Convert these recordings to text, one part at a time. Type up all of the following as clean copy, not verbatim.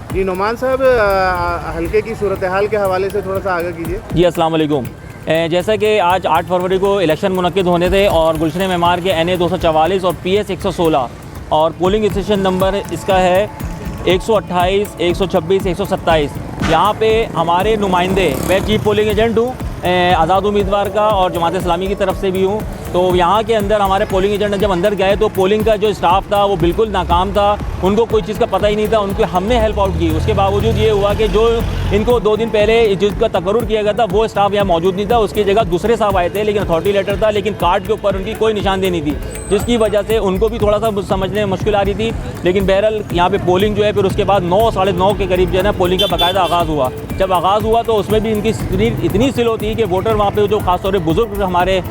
जी नुमान साहब, हल्के की सूरत हाल के हवाले से थोड़ा सा आगे कीजिए। जी अस्सलाम वालेकुम। जैसा कि आज 8 फरवरी को इलेक्शन मुनक्किद होने थे और गुलशन मेमार के NA 244 और PS 116 और पोलिंग स्टेशन नंबर इसका है 128, 126, 127। यहाँ पे हमारे नुमाइंदे, मैं चीफ पोलिंग एजेंट हूँ आज़ाद उम्मीदवार का और जमात इस्लामी की तरफ से भी हूँ। तो यहाँ के अंदर हमारे पोलिंग एजेंट जब अंदर गए तो पोलिंग का जो स्टाफ था वो बिल्कुल नाकाम था, उनको कोई चीज़ का पता ही नहीं था। उनको हमने हेल्प आउट की, उसके बावजूद ये हुआ कि जो इनको 2 दिन पहले जिसका तकर्रुर किया गया था वो स्टाफ यहाँ मौजूद नहीं था, उसकी जगह दूसरे साहब आए थे, लेकिन अथॉरिटी लेटर था, लेकिन कार्ड के ऊपर उनकी कोई निशानदेही नहीं थी, जिसकी वजह से उनको भी थोड़ा सा समझने में मुश्किल आ रही थी। लेकिन बहरहाल यहाँ पे पोलिंग जो है फिर उसके बाद 9, साढ़े 9 के करीब जो है ना पोलिंग का बाकायदा आगाज़ हुआ। जब आगाज़ हुआ तो उसमें भी इनकी इतनी स्लो थी कि वोटर वहाँ पे जो खासतौर पर बुज़ुर्ग हमारे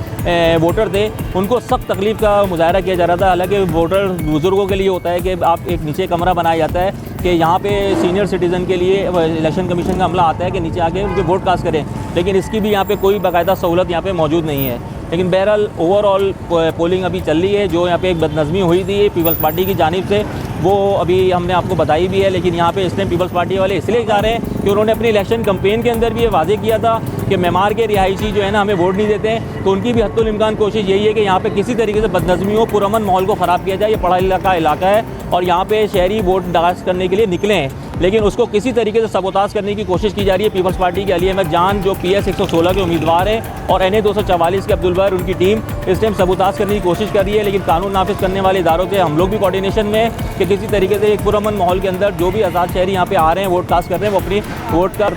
वोटर थे उनको सख्त तकलीफ़ का मुजाहरा किया जा रहा था। हालांकि वोटर बुज़ुर्गों के लिए होता है कि आप एक नीचे कमरा बनाया जाता है कि यहाँ पे सीनियर सिटीज़न के लिए इलेक्शन कमीशन का अमला आता है कि नीचे आके उनके वोट कास्ट करें, लेकिन इसकी भी यहाँ पे कोई बाकायदा सहूलत यहाँ पे मौजूद नहीं है। लेकिन बहरहाल ओवरऑल पोलिंग अभी चल रही है। जो यहाँ पे एक बदनज़मी हुई थी पीपल्स पार्टी की जानिब से वो अभी हमने आपको बताई भी है, लेकिन यहाँ पे इसलिए पीपल्स पार्टी वाले इसलिए जा रहे हैं कि उन्होंने अपनी इलेक्शन कैंपेन के अंदर भी ये वादे किया था कि मेमार के रिहायशी जो है ना हमें वोट नहीं देते हैं। तो उनकी भी हद्दुल इम्कान कोशिश यही है कि यहाँ पे किसी तरीके से बदनज़मी हो, पुरअमन माहौल को ख़राब किया जाए। ये पढ़ा लिखा इलाका है और यहाँ पे शहरी वोट कास्ट करने के लिए निकले हैं, लेकिन उसको किसी तरीके से सबोताज करने की कोशिश की जा रही है। पीपल्स पार्टी के अली अहमद जान जो PS 116 के उम्मीदवार हैं और NA 244 के अब्दुल बर, उनकी टीम इस टाइम सबोताज करने की कोशिश कर रही है। लेकिन कानून नाफिज करने वाले इदारों से हम लोग भी कोऑर्डिनेशन में हैं कि किसी तरीके से एक पुरअमन माहौल के अंदर जो भी आज़ाद शहरी यहाँ पे आ रहे हैं वोट कास्ट कर रहे हैं वो अपनी वोट का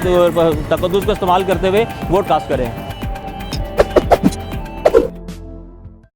तकद्दुस का इस्तेमाल करते हुए वोट कास्ट करें।